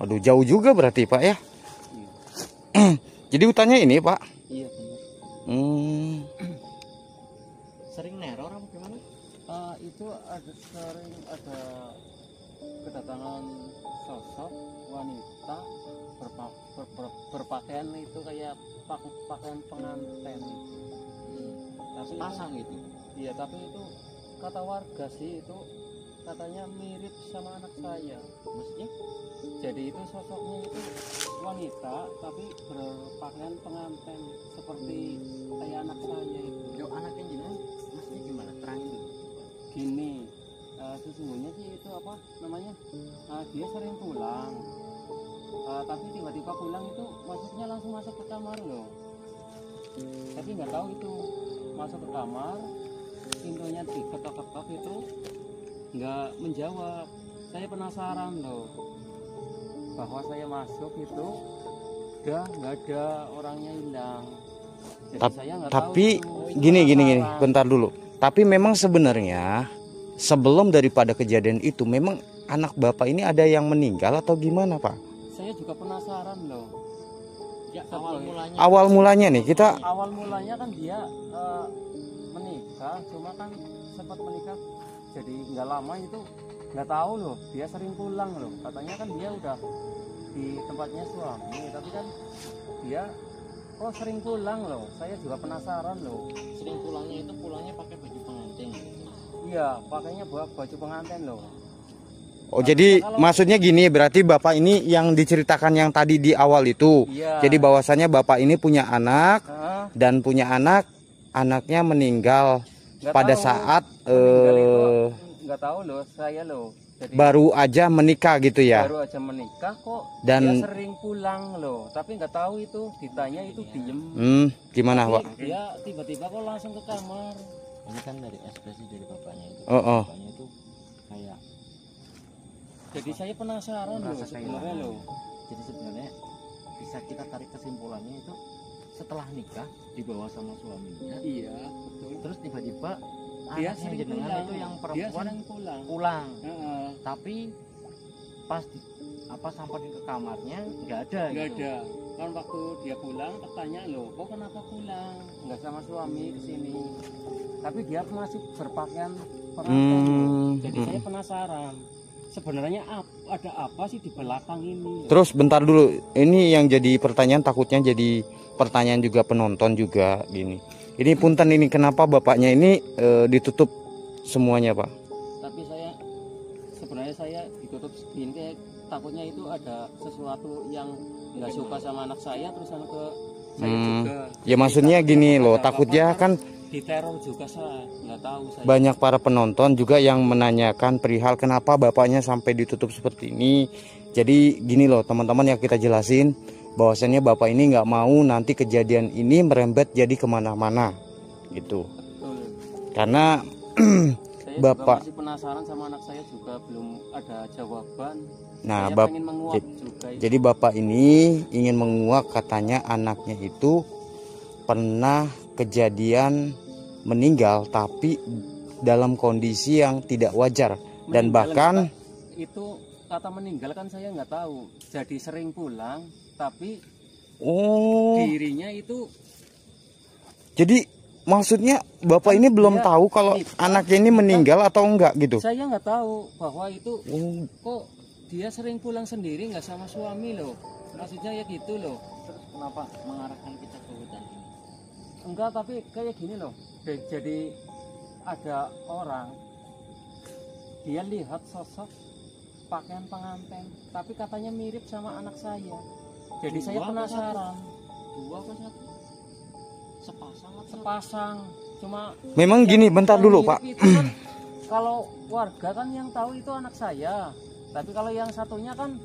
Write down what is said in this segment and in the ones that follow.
Waduh, jauh juga berarti Pak ya. Iya. Jadi hutannya ini Pak? Iya benar. Sering neror apa gimana? Itu sering ada kedatangan sosok wanita berpakaian itu kayak pakaian pengantin. Tapi Pasang itu. iya, tapi itu kata warga sih itu katanya mirip sama anak saya. Maksudnya? Jadi itu sosoknya itu wanita tapi berpakaian pengantin seperti kayak anak saya itu. Yo anaknya jenengan maksudnya gimana? Terangin dulu. Gini, sesungguhnya sih itu apa namanya? Dia sering pulang. Tapi tiba-tiba pulang itu maksudnya langsung masuk ke kamar loh. Tapi nggak tahu itu masuk ke kamar, pintunya diketok-ketok itu nggak menjawab. Saya penasaran loh, bahwa saya masuk itu udah nggak ada, orangnya hilang. Jadi saya nggak Tapi tahu itu. gini, bentar dulu. Tapi memang sebenarnya sebelum daripada kejadian itu memang anak Bapak ini ada yang meninggal atau gimana Pak? Saya juga penasaran loh. Ya awal Awal mulanya Kan dia menikah, cuma kan sempat menikah jadi nggak lama itu, nggak tahu loh, dia sering pulang loh. Katanya kan dia udah di tempatnya suami, tapi kan dia sering pulang loh. Saya juga penasaran loh. sering pulangnya itu pulangnya pakai baju pengantin gitu. Iya, pakainya baju pengantin loh. Oh jadi maksudnya gini, berarti Bapak ini yang diceritakan yang tadi di awal itu. Iya. Jadi bahwasannya Bapak ini punya anak dan punya anaknya meninggal Nggak pada tahu. saat Meninggal itu nggak tahu loh, saya loh. Jadi baru aja menikah gitu ya. baru aja menikah kok Dan- dia sering pulang loh, tapi nggak tahu itu, ditanya itu diem. Gimana Tapi Pak? dia tiba-tiba kok langsung ke kamar. Ini kan dari ekspresi dari bapaknya itu. Oh. Bapaknya itu kayak Jadi saya penasaran loh merasa sebenarnya kehilangan. loh. Jadi sebenarnya bisa kita tarik kesimpulannya itu setelah nikah dibawa sama suaminya, Iya, betul. terus tiba-tiba Dia anaknya sering jenengan pulang. itu yang Dia perempuan sering pulang. pulang, Heeh. tapi pas sampai ke kamarnya nggak ada Nggak gitu. ada. Kan waktu dia pulang, bertanya loh, kok kenapa pulang? Nggak sama suami ke sini. Tapi dia masih berpakaian pengantin loh. Jadi saya penasaran. Sebenarnya ada apa sih di belakang ini? Terus bentar dulu, ini yang jadi pertanyaan, takutnya jadi pertanyaan juga penonton juga gini. Ini punten, ini kenapa bapaknya ini ditutup semuanya Pak? Tapi sebenarnya saya ditutup segini, kayak takutnya itu ada sesuatu yang nggak suka sama anak saya, terus anak ke saya juga. Ya maksudnya gini loh, Ada takutnya apa-apa, kan diteror juga, saya nggak tahu saya. banyak para penonton juga yang menanyakan perihal kenapa bapaknya sampai ditutup seperti ini. Jadi gini loh teman-teman, yang kita jelasin bahwasannya bapak ini nggak mau nanti kejadian ini merembet jadi kemana-mana gitu. Betul. Karena Saya bapak, juga masih penasaran sama anak saya, juga belum ada jawaban. nah Saya bapak, pengen menguak juga. jadi bapak ini ingin menguak katanya anaknya itu pernah kejadian meninggal tapi dalam kondisi yang tidak wajar dan Meninggal bahkan itu kata meninggal kan saya nggak tahu. Jadi sering pulang, tapi dirinya itu jadi maksudnya bapak ini belum dia tahu kalau nikah, anaknya ini meninggal atau enggak gitu. saya nggak tahu bahwa itu kok dia sering pulang sendiri nggak sama suami loh. Maksudnya ya gitu loh. Terus kenapa mengarahkan kita ke hutan ini? Enggak, tapi kayak gini loh. Jadi ada orang, dia lihat sosok pakaian pengantin, tapi katanya mirip sama anak saya. Jadi saya penasaran. Dua apa satu? Sepasang atau Sepasang, cuma Memang gini, bentar yang dulu mirip Pak. itu kan, kalau warga kan yang tahu itu anak saya, tapi kalau yang satunya kan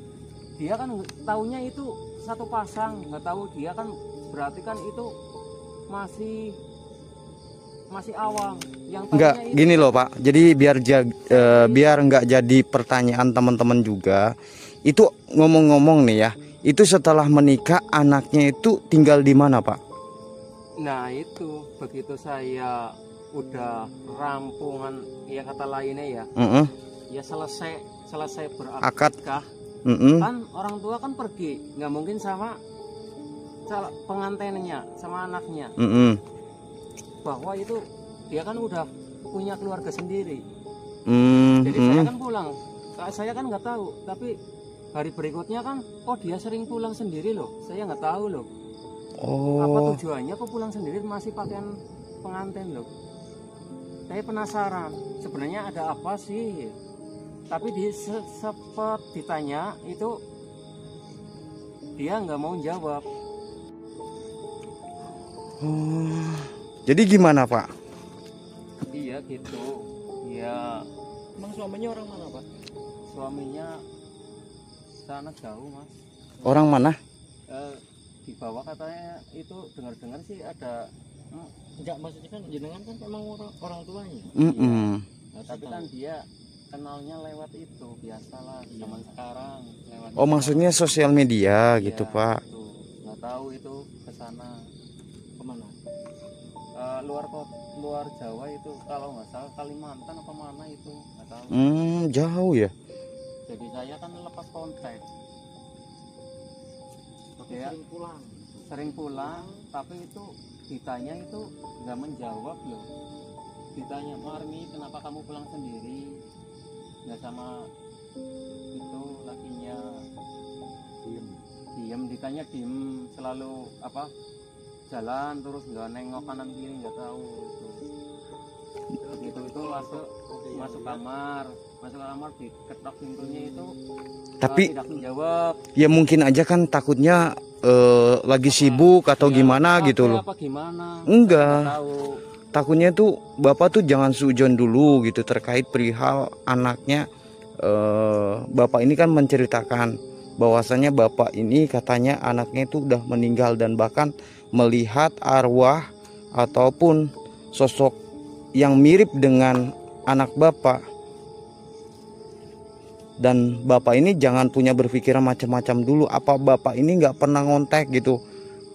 dia kan taunya itu satu pasang, nggak tahu dia kan, berarti kan itu masih awam. Yang Enggak, taunya gini loh Pak. Jadi biar enggak jadi pertanyaan teman-teman juga. Itu ngomong-ngomong nih ya. Itu setelah menikah anaknya itu tinggal di mana Pak? Nah itu begitu saya udah rampungan, ya kata lainnya ya, ya selesai Akad. berakad Kan orang tua kan pergi, nggak mungkin sama pengantinnya, sama anaknya. Bahwa itu dia kan udah punya keluarga sendiri. Jadi saya kan pulang, saya kan nggak tahu. Tapi hari berikutnya kan, oh dia sering pulang sendiri loh. Saya nggak tahu loh. Apa tujuannya kok pulang sendiri masih pakaian pengantin loh. Saya penasaran, sebenarnya ada apa sih? Tapi sempat ditanya itu dia nggak mau jawab. Jadi gimana Pak? Iya gitu. Ya. Emang suaminya orang mana Pak? Suaminya sana jauh Mas. Orang mana? Di bawah katanya itu dengar-dengar sih ada. Enggak, maksudnya kan jenengan kan emang orang tuanya. Nah, tapi kan dia kenalnya lewat itu, biasalah zaman sekarang lewat. Oh maksudnya sosial media gitu Iya, Pak? Itu. Nggak tahu itu ke sana Kemana? luar Jawa itu, kalau nggak salah Kalimantan apa mana itu, nggak tahu. Jauh ya. Jadi saya kan lepas kontak. Ya, sering pulang, tapi itu ditanya itu nggak menjawab loh. Ditanya, Marni kenapa kamu pulang sendiri, nggak sama itu lakinya? Diem, ditanya diem, selalu apa, jalan terus nggak nengok kanan kiri, nggak tahu itu masuk kamar diketok pintunya itu, Tapi tidak menjawab. ya mungkin aja kan takutnya lagi sibuk atau gimana gitu loh. Apa gimana? Enggak. Nggak tahu. Takutnya tuh Bapak tuh jangan sujon dulu gitu terkait perihal anaknya. Bapak ini kan menceritakan bahwasanya Bapak ini katanya anaknya itu udah meninggal dan bahkan melihat arwah ataupun sosok yang mirip dengan anak Bapak. Dan Bapak ini jangan punya berpikiran macam-macam dulu. Apa Bapak ini nggak pernah ngontek gitu,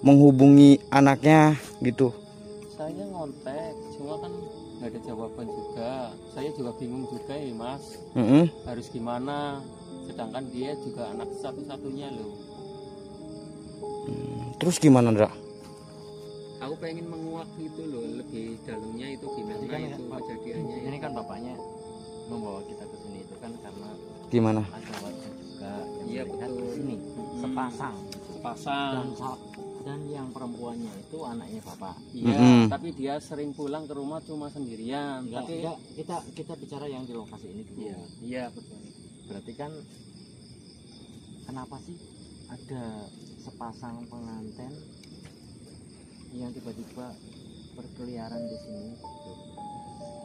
menghubungi anaknya gitu? Saya ngontek, cuma kan nggak ada jawaban juga. Saya juga bingung juga ya Mas. Harus gimana? Sedangkan dia juga anak satu-satunya loh. Terus gimana Ndra? Aku pengen menguak itu loh, lebih dalamnya itu gimana kan itu Pak, kejadiannya. ini kan bapaknya membawa kita ke sini itu kan karena Gimana? ada warga juga yang Iya, melihat betul. di sini sepasang Pasang. dan yang perempuannya itu anaknya bapak. Iya, tapi dia sering pulang ke rumah cuma sendirian. Tapi Kita bicara yang di lokasi ini dulu. iya betul. Berarti kan kenapa sih ada sepasang pengantin yang tiba-tiba berkeliaran di sini gitu.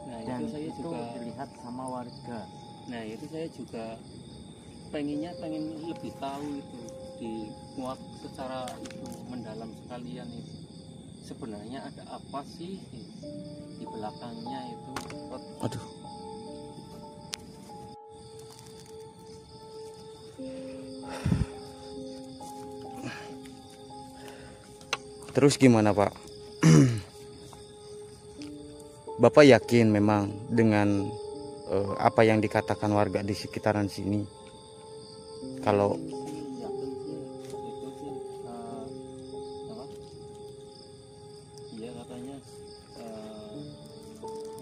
Nah, Dan itu saya juga dilihat sama warga. Nah, itu saya juga pengen lebih tahu itu, dimuat secara itu mendalam sekalian itu. Sebenarnya ada apa sih di belakangnya itu? Aduh. Terus gimana Pak? Bapak yakin memang dengan apa yang dikatakan warga di sekitaran sini? Kalau Yakin sih itu sih apa? Iya katanya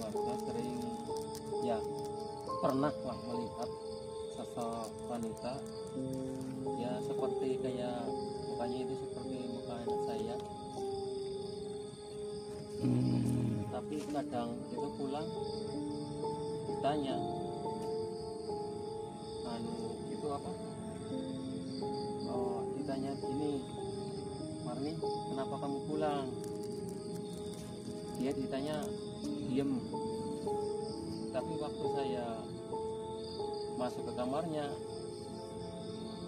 warga sering ya pernah lah melihat sosok wanita ya seperti kayak mukanya itu seperti muka anak saya. Tapi kadang itu pulang ditanya itu apa, ditanya gini, Marni kenapa kamu pulang, dia ditanya diem. Tapi waktu saya masuk ke kamarnya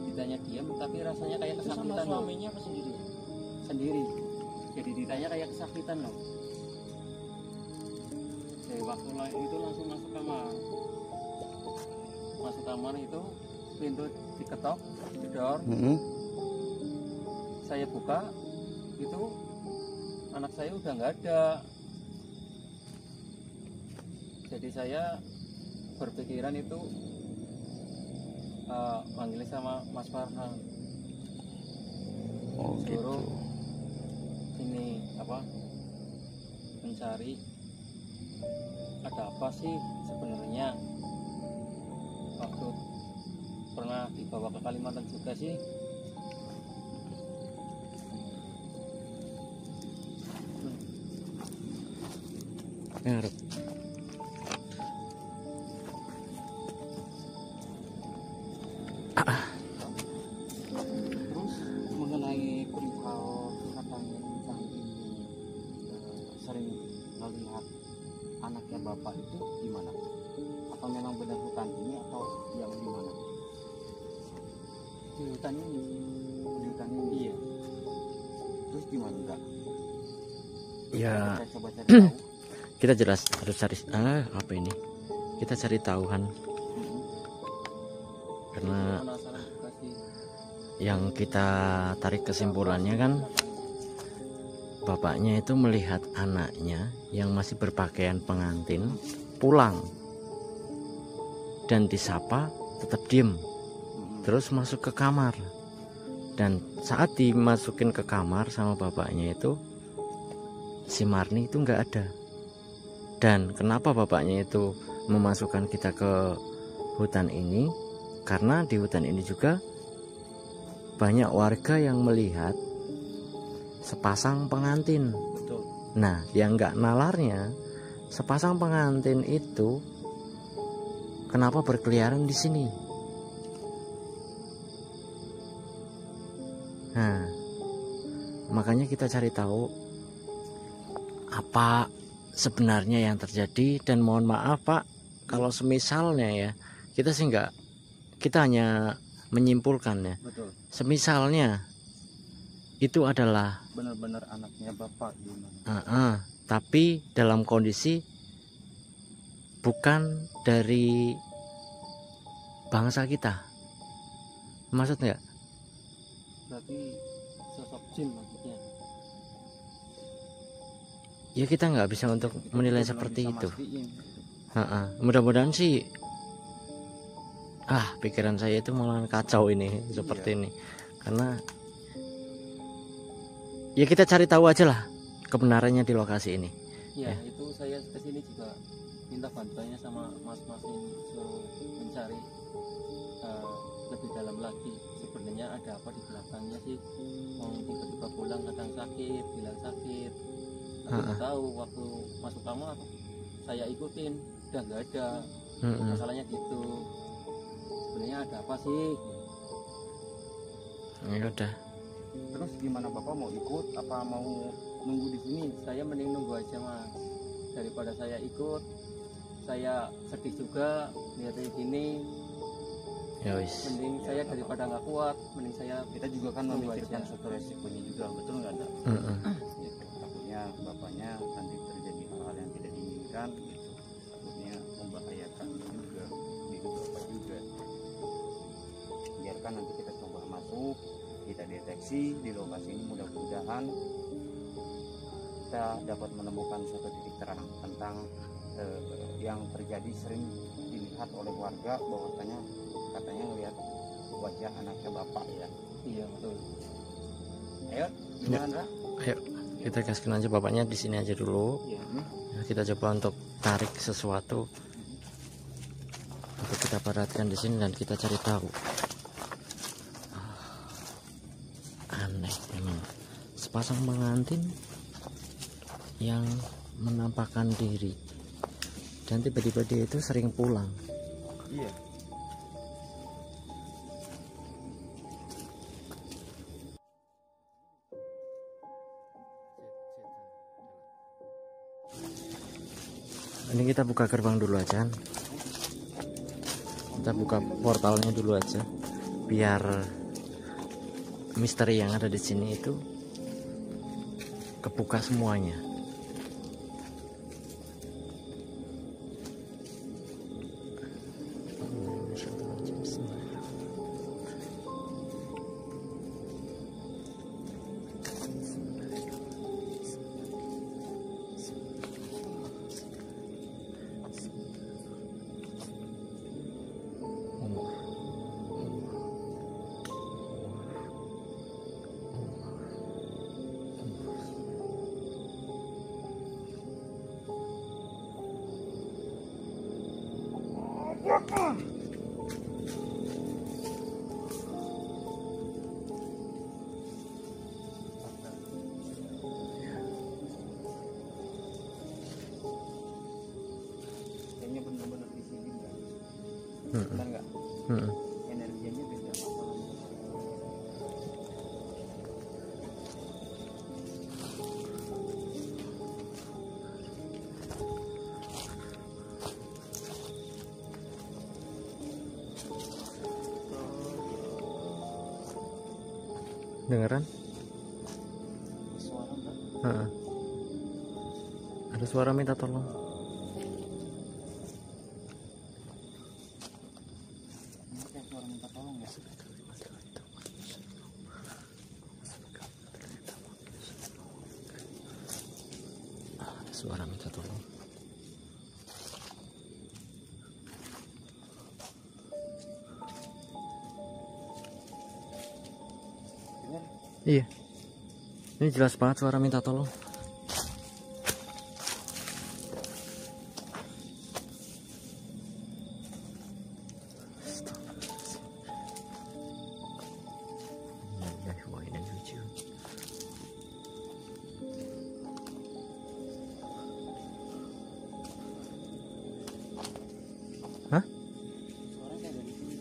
ditanya diem, tapi rasanya kayak kesakitan. Sama suaminya apa sendiri? Sendiri. Jadi ditanya kayak kesakitan loh. Jadi waktu itu langsung masuk kamar. Masuk kamar itu pintu diketok, jedor. Saya buka, itu anak saya udah nggak ada. Jadi saya berpikiran itu manggilnya sama Mas Farhan. Oh gitu. Suruh ini apa, mencari ada apa sih sebenarnya. Waktu pernah dibawa ke Kalimantan juga sih. Ngarep. Terus mengenai perihal katanya Cang ini sering melihat anaknya bapak itu gimana? Atau memang benar hutan ini atau yang di mana? Di hutan ini. Di hutan ini. Iya. Terus gimana enggak? Ya Saya coba cari tahu. kita jelas harus cari apa ini? Kita cari tahu kan, karena Penasaran juga sih. yang kita tarik kesimpulannya kan bapaknya itu melihat anaknya yang masih berpakaian pengantin pulang dan disapa tetap diem, terus masuk ke kamar. Dan saat dimasukin ke kamar sama bapaknya itu si Marni itu nggak ada. Dan kenapa bapaknya itu memasukkan kita ke hutan ini? Karena di hutan ini juga banyak warga yang melihat sepasang pengantin. Betul. Nah, yang nggak nalarnya, sepasang pengantin itu kenapa berkeliaran di sini? Nah, makanya kita cari tahu apa sebenarnya yang terjadi. Dan mohon maaf Pak, kalau semisalnya ya, kita sih nggak, kita hanya menyimpulkan ya. Betul. Semisalnya itu adalah Benar-benar anaknya bapak gimana? tapi dalam kondisi bukan dari bangsa kita, maksud nggak? Berarti sosok jin maksudnya. Ya kita nggak bisa untuk menilai Belum seperti bisa itu. mastiin. Mudah-mudahan sih pikiran saya itu malah kacau ini seperti ini, karena ya kita cari tahu aja lah kebenarannya di lokasi ini. Ya, Ya. itu saya kesini juga minta bantuannya sama mas-mas ini, suruh mencari lebih dalam lagi. Sebenarnya ada apa di belakangnya sih? Mau tiba-tiba pulang kadang sakit, bilang sakit. Tapi nggak tahu waktu masuk kamar saya ikutin, udah nggak ada. Masalahnya gitu. Sebenarnya ada apa sih? Ya udah. Terus gimana bapak mau ikut apa mau nunggu di sini? Saya mending nunggu aja mas, daripada saya ikut. Saya sedih juga lihat kayak gini. Ya wis. Mending saya daripada nggak kuat, mending saya Kita juga kan Tunggu memikirkan aja. satu resikonya juga, betul nggak ada? Gitu. Takutnya bapaknya nanti terjadi hal-hal yang tidak diinginkan, gitu. Takutnya membahayakan juga diri bapak juga. Biarkan nanti kita coba masuk, kita deteksi di lokasi ini, mudah-mudahan kita dapat menemukan suatu titik terang tentang yang terjadi sering dilihat oleh warga, bahwasanya katanya ngelihat wajah anaknya bapak ya. iya betul. Ayo, gimana Andra? Ayo kita gaskan aja bapaknya di sini aja dulu. Iya. Ya, kita coba untuk tarik sesuatu untuk kita perhatikan di sini dan kita cari tahu. Aneh memang, sepasang pengantin yang menampakkan diri dan tiba-tiba dia itu sering pulang. Iya. Ini kita buka gerbang dulu aja. Kita buka portalnya dulu aja biar misteri yang ada di sini itu kebuka semuanya. Energinya beda apa. Dengeran? Suara enggak? Heeh. Ada suara minta tolong. Ini kayak suara minta tolong ya. Ada suara minta tolong. Dengar? Iya. Ini jelas banget suara minta tolong. Hah? Suara kayak dari sini.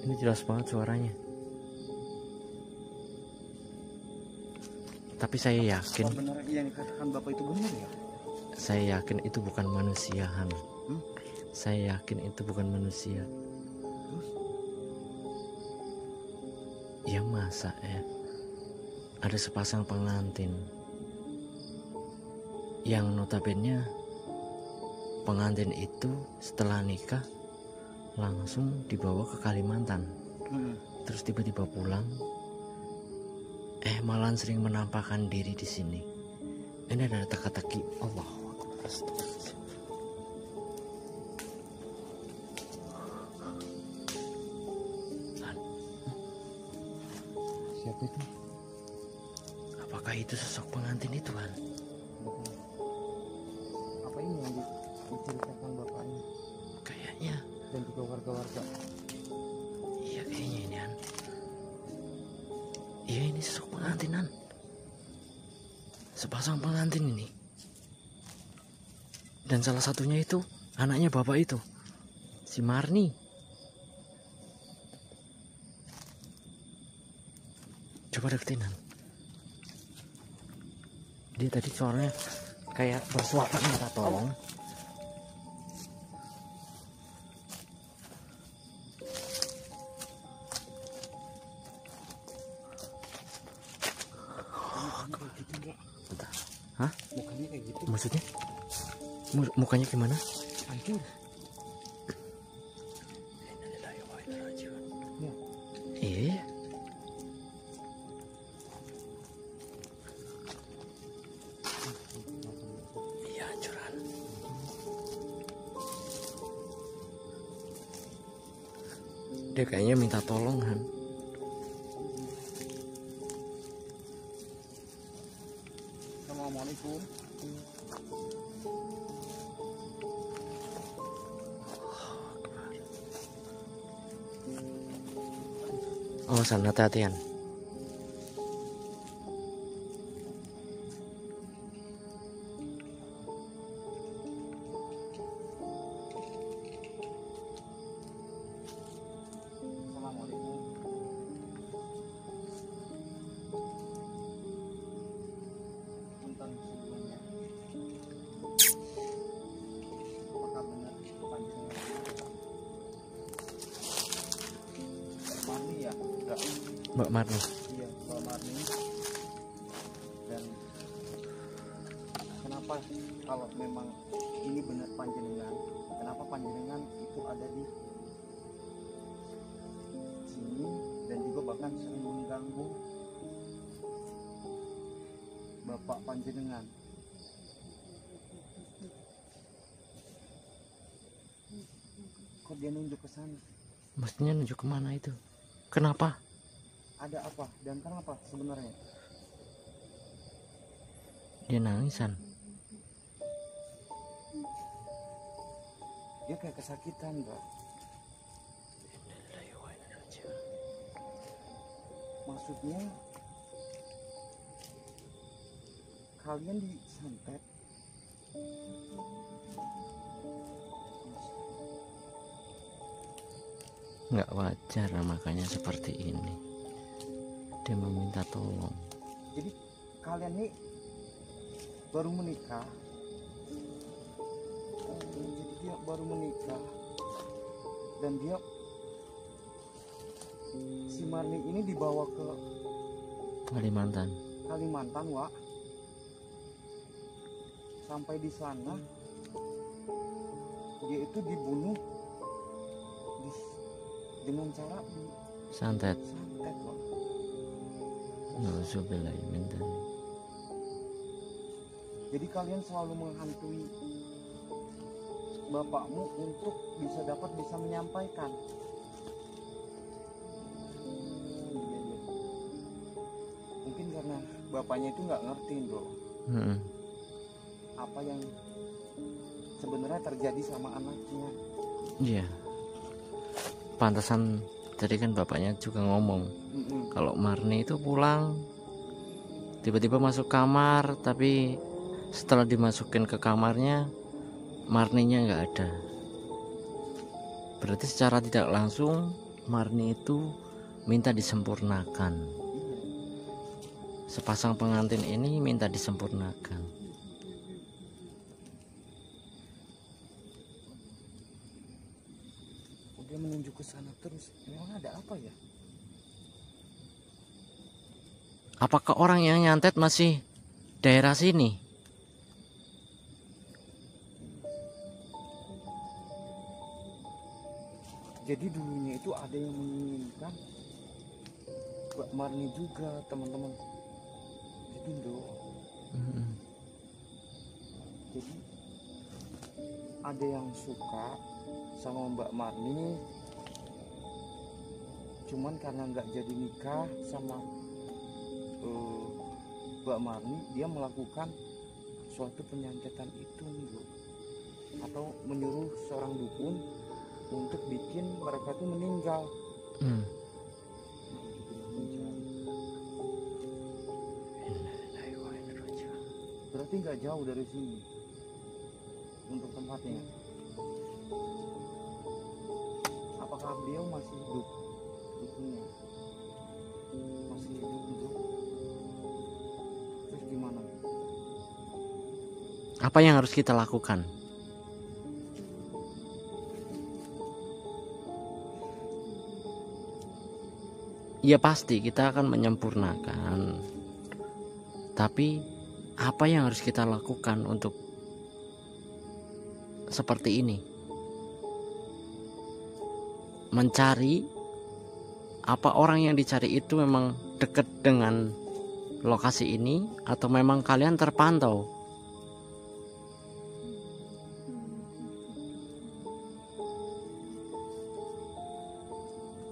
Ini jelas banget suaranya. Tapi saya yakin, Apa benar yang dikatakan Bapak itu benar ya? saya yakin itu bukan manusia, Han. Hmm? Saya yakin itu bukan manusia. Terus? Ya masa ya, ada sepasang pengantin yang notabene pengantin itu setelah nikah langsung dibawa ke Kalimantan, terus tiba-tiba pulang, malah sering menampakkan diri di sini. Ini ada teka-teki. Allah, Siapa itu? apakah itu sosok pengantin itu, Han? Apa ini yang diceritakan bapaknya Kayaknya, dan juga warga-warga? iya kayaknya ini, Han. Iya, ini sosok pengantin, Han. Sepasang pengantin ini. Dan salah satunya itu anaknya bapak itu, si Marni. Coba deketin, Han. Dia tadi suaranya kayak bersuara minta tolong. Kayak gitu enggak? Bentar. Hah? Mukanya kayak gitu. Maksudnya? Mukanya gimana? Hancur. Ya. Iya. Iya, hancuran. Dia kayaknya minta tolong, Han. Assalamualaikum. Oh, sana hati-hatian. Assalamualaikum. Tentang sebelumnya. Apakah benar panjenengan Marni ya? Enggak. Mbak Marni. Iya, Mbak Marni. Dan kenapa kalau memang ini benar panjenengan, kenapa panjenengan itu ada di sini dan juga bahkan sering mengganggu bapak panjenengan? Kok dia nunjuk ke sana? Maksudnya nunjuk kemana itu? Kenapa? Ada apa dan kenapa sebenarnya? Dia nangisan. Dia kayak kesakitan, Mbak. Maksudnya kalian disantet. Nggak wajar, makanya seperti ini dia meminta tolong. Jadi kalian ini baru menikah. Jadi dia baru menikah dan dia si Marni ini dibawa ke Kalimantan. Wak. Sampai di sana dia itu dibunuh dengan cara Santet. santet, Wak. Nauzubillah min dzalik. Jadi kalian selalu menghantui bapakmu untuk bisa menyampaikan. Mungkin karena bapaknya itu nggak ngerti, bro, apa yang sebenarnya terjadi sama anaknya. Iya. Pantasan tadi kan bapaknya juga ngomong kalau Marni itu pulang tiba-tiba masuk kamar, tapi setelah dimasukin ke kamarnya Marninya nggak ada. Berarti secara tidak langsung Marni itu minta disempurnakan. Sepasang pengantin ini minta disempurnakan. Dia menunjuk ke sana terus. Memang ada apa ya? Apakah orang yang nyantet masih daerah sini? Jadi dulunya itu ada yang menginginkan Mbak Marni juga, teman-teman. Jadi bro, jadi ada yang suka sama Mbak Marni, cuman karena nggak jadi nikah sama Mbak Marni, dia melakukan suatu penyantetan itu, bro. Atau menyuruh seorang dukun untuk bikin mereka tuh meninggal. Berarti nggak jauh dari sini untuk tempatnya. Apakah beliau masih hidup? Dukunnya masih hidup? Terus gimana? Apa yang harus kita lakukan? Ya pasti kita akan menyempurnakan. Tapi apa yang harus kita lakukan untuk seperti ini? Mencari apa orang yang dicari itu memang dekat dengan lokasi ini atau memang kalian terpantau?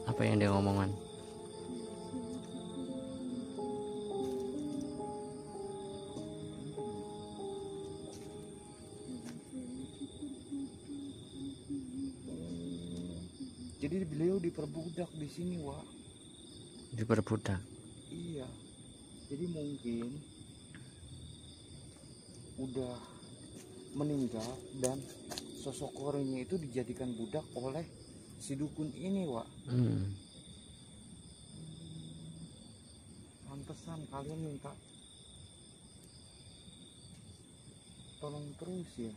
Apa yang dia ngomongkan? Jadi beliau diperbudak di sini, Wak. Diperbudak. Iya. Jadi mungkin udah meninggal dan sosok Korinnya itu dijadikan budak oleh si dukun ini, Wak. Pantesan kalian minta tolong terus ya.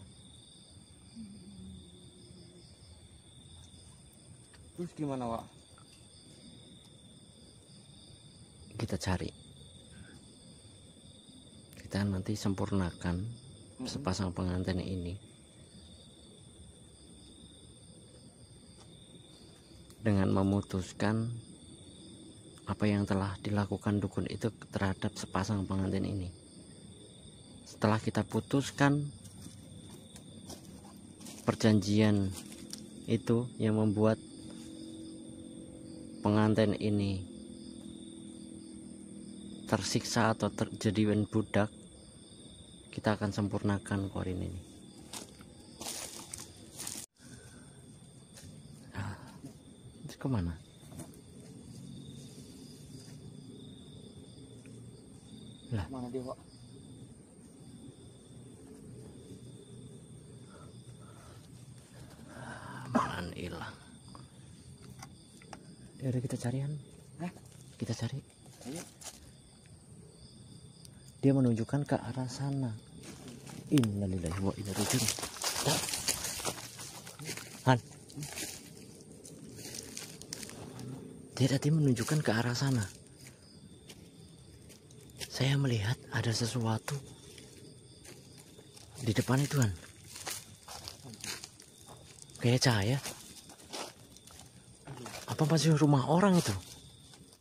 Terus gimana, Wak? Kita cari. Kita nanti sempurnakan sepasang pengantin ini dengan memutuskan apa yang telah dilakukan dukun itu terhadap sepasang pengantin ini. Setelah kita putuskan perjanjian itu yang membuat pengantin ini tersiksa atau terjadikan budak, kita akan sempurnakan korin ini. Terus kemana? Mana dia, Wak? hilang. Ya udah kita cari kan? Kita cari. Ayo. Dia menunjukkan ke arah sana. Innalillahi wa inna ilaihi raji'un. Han. Dia tadi menunjukkan ke arah sana. Saya melihat ada sesuatu di depan itu, Han. Kayak cahaya. Apa masih rumah orang itu?